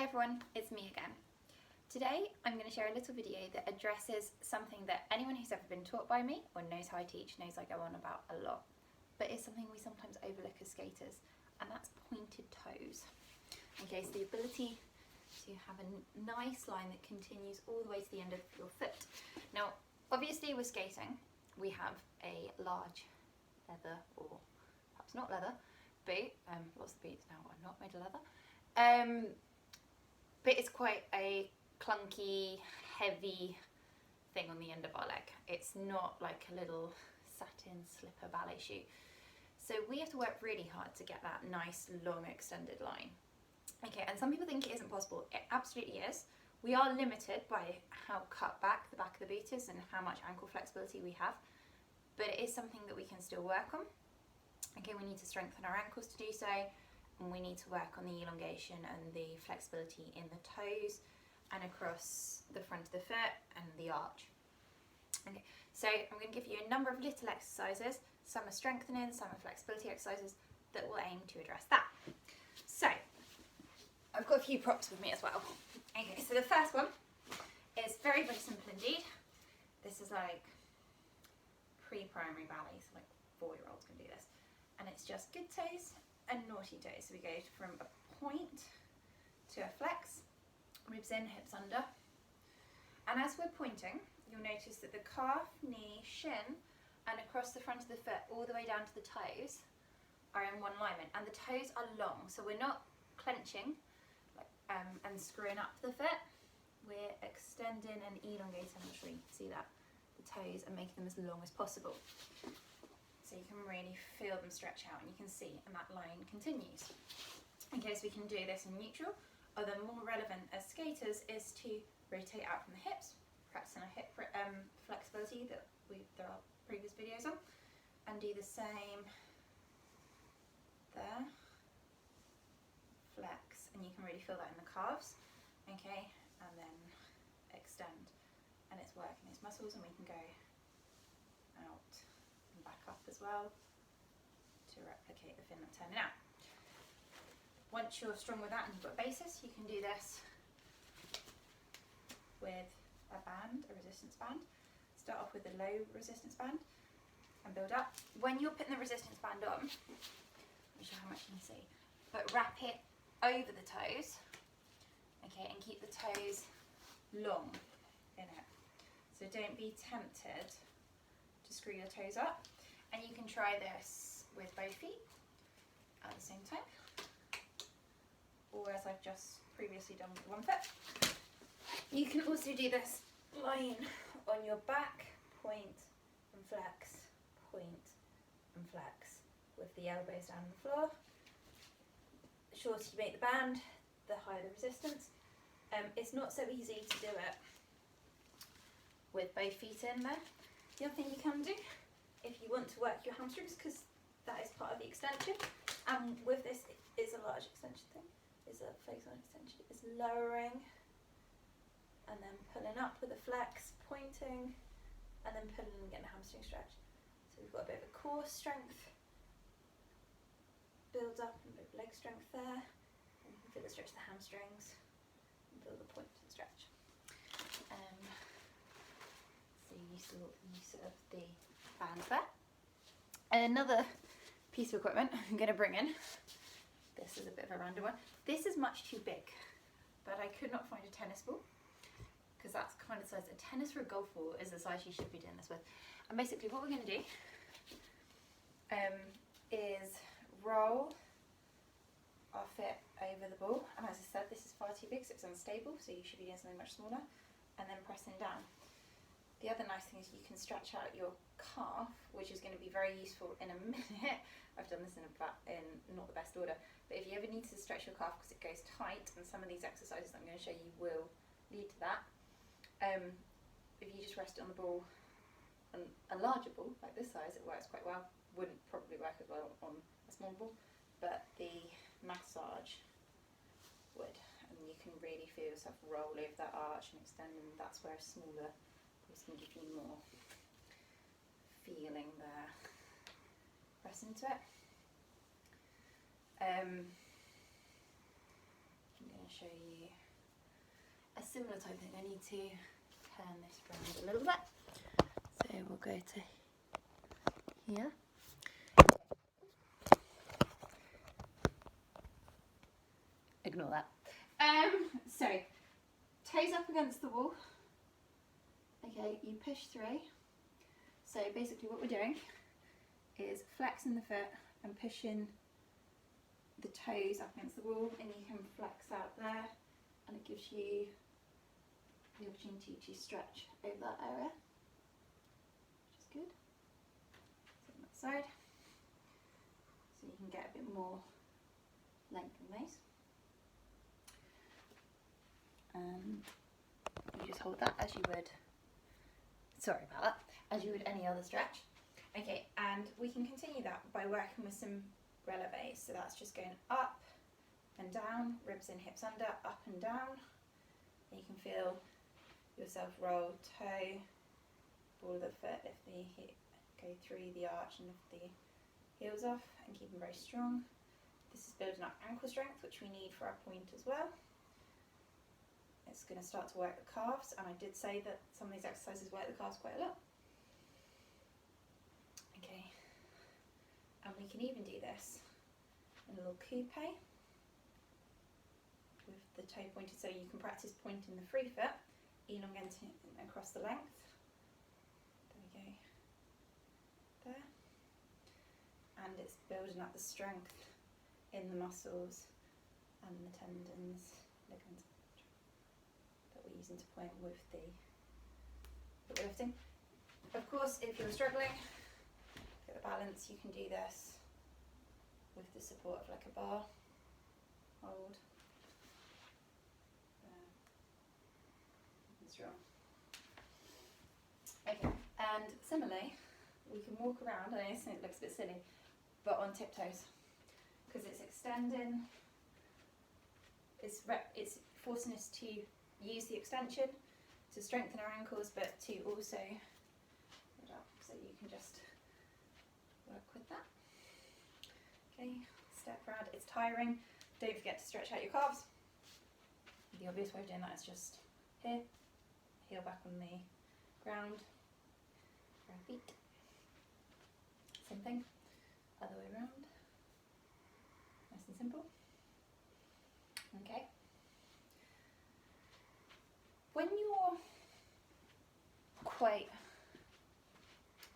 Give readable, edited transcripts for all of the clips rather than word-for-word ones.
everyone, it's me again. Today I'm going to share a little video that addresses something that anyone who's ever been taught by me or knows how I teach knows I go on about a lot, but it's something we sometimes overlook as skaters, and that's pointed toes. Okay, so the ability to have a nice line that continues all the way to the end of your foot. Now, obviously with skating, we have a large leather, or perhaps not leather, boot. Lots of boots now are not made of leather. But it's quite a clunky, heavy thing on the end of our leg. It's not like a little satin slipper ballet shoe. So we have to work really hard to get that nice, long, extended line. Okay, and some people think it isn't possible. It absolutely is. We are limited by how cut back the back of the boot is and how much ankle flexibility we have, but it is something that we can still work on. Okay, we need to strengthen our ankles to do so, and we need to work on the elongation and the flexibility in the toes and across the front of the foot and the arch. Okay, so I'm going to give you a number of little exercises. Some are strengthening, some are flexibility exercises that will aim to address that. So I've got a few props with me as well. Okay, so the first one is very, very simple indeed. This is like pre-primary ballet, so like 4-year-olds can do this. And it's just good toes and naughty toes. So we go from a point to a flex, ribs in, hips under. And as we're pointing, you'll notice that the calf, knee, shin, and across the front of the foot, all the way down to the toes, are in one alignment. And the toes are long, so we're not clenching and screwing up the foot. We're extending and elongating. I'm sure you can see that. The toes and making them as long as possible. So you can really feel them stretch out, and you can see, and that line continues. Okay, so we can do this in neutral, or the more relevant as skaters is to rotate out from the hips, practicing our hip flexibility that there are previous videos on, and do the same there, flex, and you can really feel that in the calves, okay, and then extend, and it's working these muscles, and we can go out and back up as well to replicate the fin turning out. Once you're strong with that and you've got a basis, you can do this with a band, a resistance band. Start off with a low resistance band and build up. When you're putting the resistance band on, I'll show how much you can see, but wrap it over the toes, okay, and keep the toes long in it. So don't be tempted to screw your toes up, and you can try this with both feet at the same time, or as I've just previously done with one foot. You can also do this lying on your back, point and flex, point and flex, with the elbows down on the floor. The shorter you make the band, the higher the resistance. It's not so easy to do it with both feet in there. The other thing you can do, if you want to work your hamstrings, because that is part of the extension, and with this it is a large extension thing, is a focus on extension, is lowering and then pulling up with a flex, pointing, and then pulling and getting a hamstring stretch. So we've got a bit of a core strength, build up, and a bit of leg strength there, and you can feel the stretch of the hamstrings, and feel the point and stretch. So you saw the use of the band there. And another piece of equipment I'm going to bring in, this is a bit of a random one. This is much too big, but I could not find a tennis ball, because that's kind of the size. A tennis or a golf ball is the size you should be doing this with. And basically what we're going to do is roll our foot over the ball, and as I said, this is far too big, so it's unstable, so you should be doing something much smaller, and then pressing down. The other nice thing is you can stretch out your calf, which is going to be very useful in a minute. I've done this in not the best order, but if you ever need to stretch your calf because it goes tight, and some of these exercises I'm going to show you will lead to that, if you just rest it on the ball, and a larger ball like this size, it works quite well. Wouldn't probably work as well on a small ball, but the massage would, and you can really feel yourself roll over that arch and extend, and that's where a smaller balls can give you more feeling there. Press into it. I'm going to show you a similar type thing. I need to turn this around a little bit. So we'll go to here. Ignore that. So toes up against the wall. Okay, you push through. So basically what we're doing is flexing the foot and pushing the toes up against the wall, and you can flex out there, and it gives you the opportunity to stretch over that area, which is good. So on that side, so you can get a bit more length in those. And you just hold that as you would, sorry about that, as you would any other stretch. Okay, and we can continue that by working with some releve. So that's just going up and down, ribs in, hips under, up and down. And you can feel yourself roll toe, ball of the foot, lift the hip, go through the arch and lift the heels off and keep them very strong. This is building up ankle strength, which we need for our point as well. It's going to start to work the calves, and I did say that some of these exercises work the calves quite a lot. Okay, and we can even do this in a little coupe with the toe pointed, so you can practice pointing the free foot, elongating across the length. There we go, there. And it's building up the strength in the muscles and the tendons, ligaments that we're using to point with the lifting. Of course, if you're struggling, get the balance, you can do this with the support of like a bar, hold, and strong. Okay, and similarly, we can walk around, I know it looks a bit silly, but on tiptoes, because it's extending, it's forcing us to use the extension to strengthen our ankles, but to also put up, so you can just work with that. Okay, step around, it's tiring. Don't forget to stretch out your calves. The obvious way of doing that is just here, heel back on the ground, for our feet. Same thing, other way around. Nice and simple. Okay. When you're quite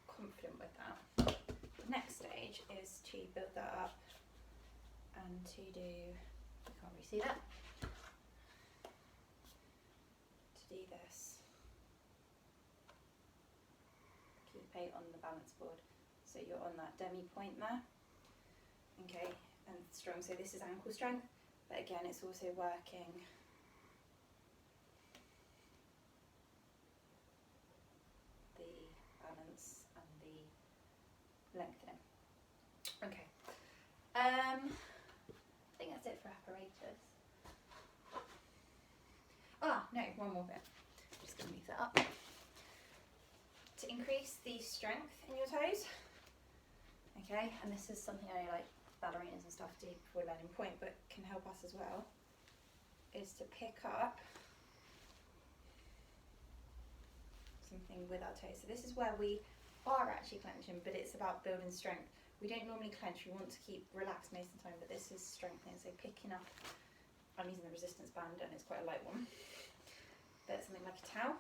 confident with that, the next stage is to build that up and to do, you can't really see that, to do this coupe on the balance board. So you're on that demi point there, okay, and strong. So this is ankle strength, but again, it's also working the balance and the lengthening. Okay, I think that's it for apparatus. Ah, no, one more bit. I'm just going to move that up. To increase the strength in your toes, okay, and this is something I like ballerinas and stuff do before landing point, but can help us as well, is to pick up something with our toes. So this is where we are actually clenching, but it's about building strength. We don't normally clench, we want to keep relaxed most of the time, but this is strengthening, so picking up, I'm using the resistance band and it's quite a light one, but something like a towel,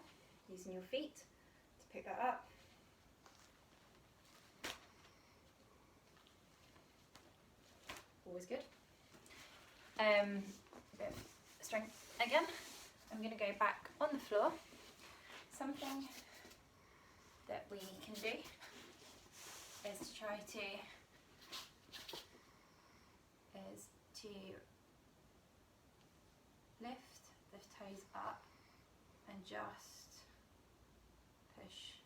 using your feet to pick that up. Always good. A bit of strength again. I'm going to go back on the floor. Something that we can do is to try to lift the toes up and just push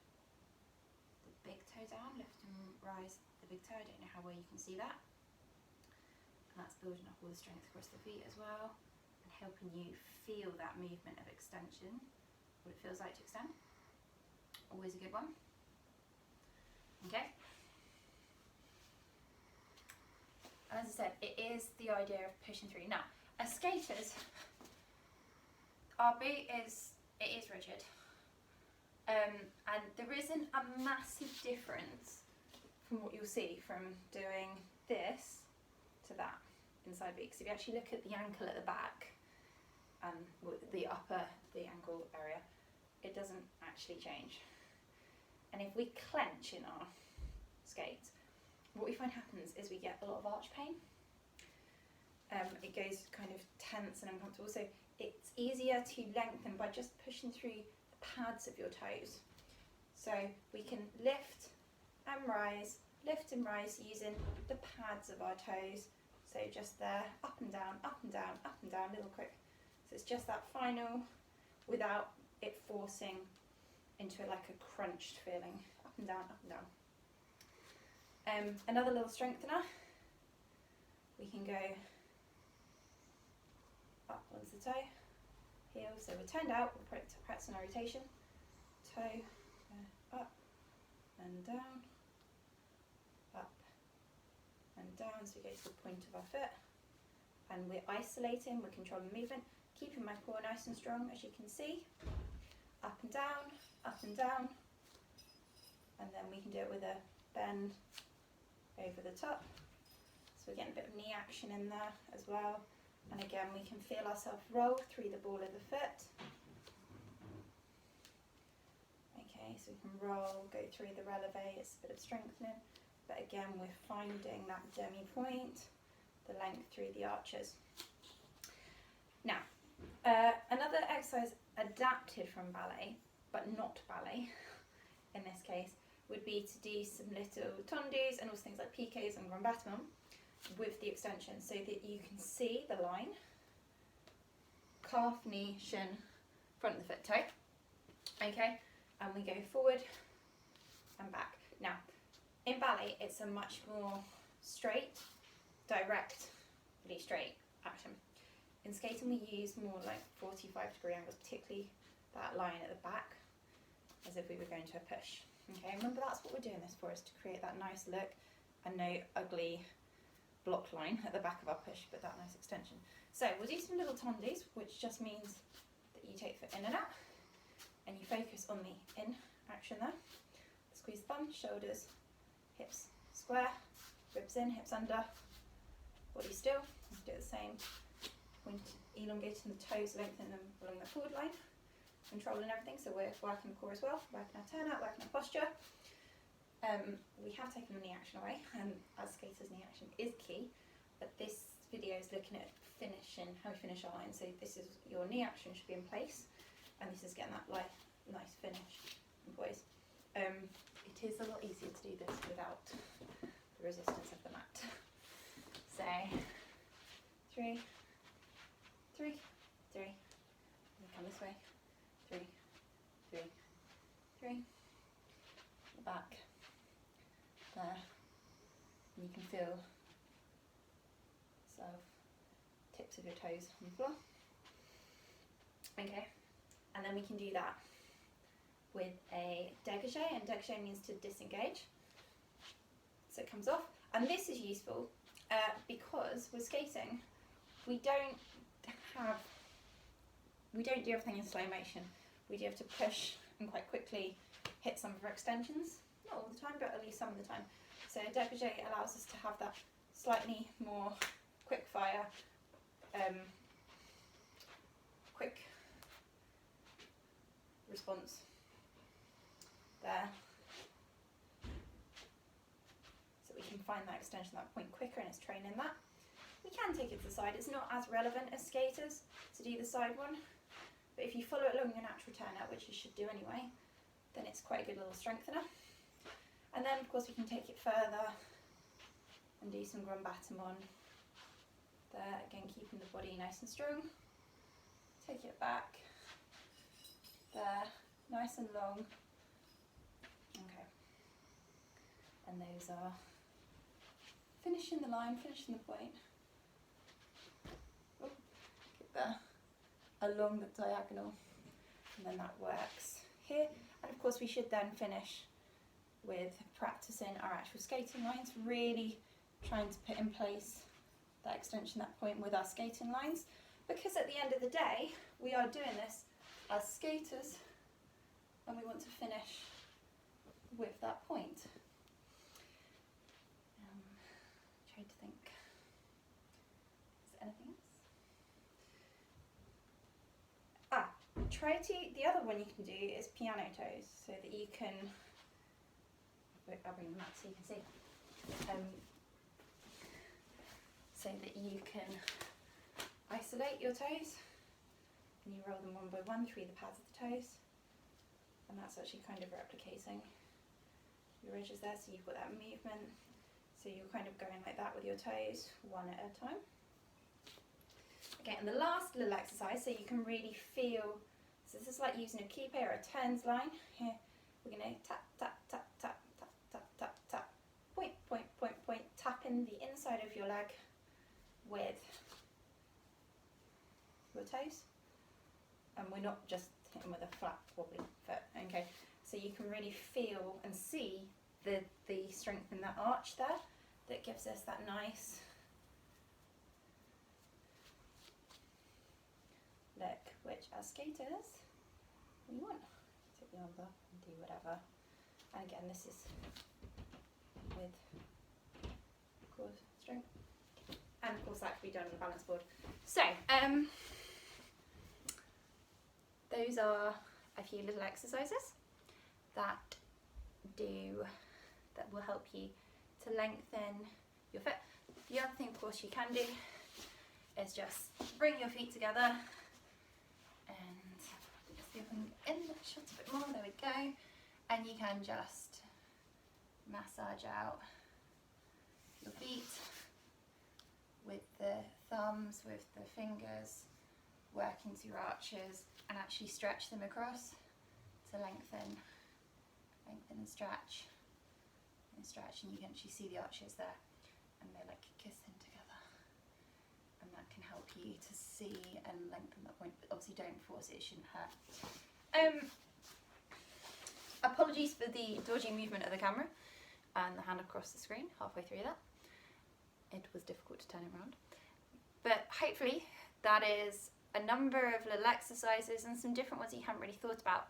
the big toe down, lift and rise the big toe. I don't know how well you can see that. And that's building up all the strength across the feet as well, and helping you feel that movement of extension, what it feels like to extend. Always a good one. Okay. And as I said, it is the idea of pushing through. Now, as skaters, our boot is rigid, and there isn't a massive difference from what you'll see from doing this to that inside boot. Because if you actually look at the ankle at the back and the ankle area, it doesn't actually change. And if we clench in our skates, what we find happens is we get a lot of arch pain. It goes kind of tense and uncomfortable, so it's easier to lengthen by just pushing through the pads of your toes. So we can lift and rise using the pads of our toes. So just there, up and down, up and down, up and down, little quick. So it's just that final without it forcing into like a crunched feeling. Up and down, up and down. Another little strengthener, we can go up onto the toe, heel, so we're turned out, we're practicing our rotation, toe, up and down, up and down, so we go to the point of our foot, and we're isolating, we're controlling movement, keeping my core nice and strong, as you can see, up and down, and then we can do it with a bend over the top, so we're getting a bit of knee action in there as well. And again, we can feel ourselves roll through the ball of the foot. Okay, so we can roll, go through the releve, it's a bit of strengthening. But again, we're finding that demi point, the length through the arches. Now, another exercise adapted from ballet, but not ballet in this case, would be to do some little tendus and also things like piqués and grand battement with the extension, so that you can see the line, calf, knee, shin, front of the foot, toe. Okay, and we go forward and back. Now, in ballet, it's a much more straight, direct, really straight action. In skating, we use more like 45-degree angles, particularly that line at the back, as if we were going to a push. Okay, remember that's what we're doing this for, is to create that nice look and no ugly block line at the back of our push, but that nice extension. So we'll do some little tendus, which just means that you take the foot in and out, and you focus on the in action there. Squeeze the bum, shoulders, hips square, ribs in, hips under, body still. Do the same, elongating the toes, lengthening them along the forward line, controlling everything. So we're working the core as well, working our turnout, working our posture. We have taken the knee action away, and as skaters, knee action is key, but this video is looking at finishing, how we finish our line. So this is your knee action should be in place, and this is getting that nice finish in poise. It is a lot easier to do this without the resistance of the mat. So 3, 3, 3, and come this way, 3, 3, 3, back, there, and you can feel sort of tips of your toes on the floor. Okay, and then we can do that with a dégagé, and dégagé means to disengage. So it comes off, and this is useful because with skating, we don't do everything in slow motion. We do have to push and quite quickly hit some of our extensions. Not all the time, but at least some of the time. So dégagé allows us to have that slightly more quick fire, quick response there. So we can find that extension, that point quicker, and it's training that. We can take it to the side. It's not as relevant as skaters to do the side one, but if you follow it along your natural turnout, which you should do anyway, then it's quite a good little strengthener. And then of course we can take it further and do some grand battement there, again keeping the body nice and strong. Take it back there, nice and long. Okay, and those are finishing the line, finishing the point. Oh, get there along the diagonal, and then that works here. And of course we should then finish with practicing our actual skating lines, really trying to put in place that extension, that point with our skating lines. because at the end of the day, we are doing this as skaters and we want to finish with that point. Trying to think, is there anything else? The other one you can do is piano toes, so that you can, I'll bring them up so you can see, so that you can isolate your toes, and you roll them one by one through the pads of the toes, and that's actually kind of replicating your ridges there, so you've got that movement, so you're kind of going like that with your toes, one at a time. Okay, and the last little exercise, so you can really feel, so this is like using a key or a turns line. Here, we're going to tap, tap, tap, tap, tap, tap, tap, tap, point, point, point, point, tapping the inside of your leg with your toes. And we're not just hitting with a flat, wobbly foot, okay? So you can really feel and see the strength in that arch there that gives us that nice look, which as skaters we want. Take the arms up and do whatever. And again, this is with core strength. And of course that could be done on the balance board. So, those are a few little exercises that will help you to lengthen your foot. The other thing of course you can do is just bring your feet together and just give them in the shot a bit more, there we go, and you can just massage out your feet with the thumbs, with the fingers, working through arches and actually stretch them across to lengthen and stretch and stretch, and you can actually see the arches there and they're like kissing together, and that can help you to see and lengthen that point, but obviously don't force it, it shouldn't hurt. Apologies for the dodgy movement of the camera and the hand across the screen halfway through that. It was difficult to turn it around, but hopefully that is a number of little exercises and some different ones you haven't really thought about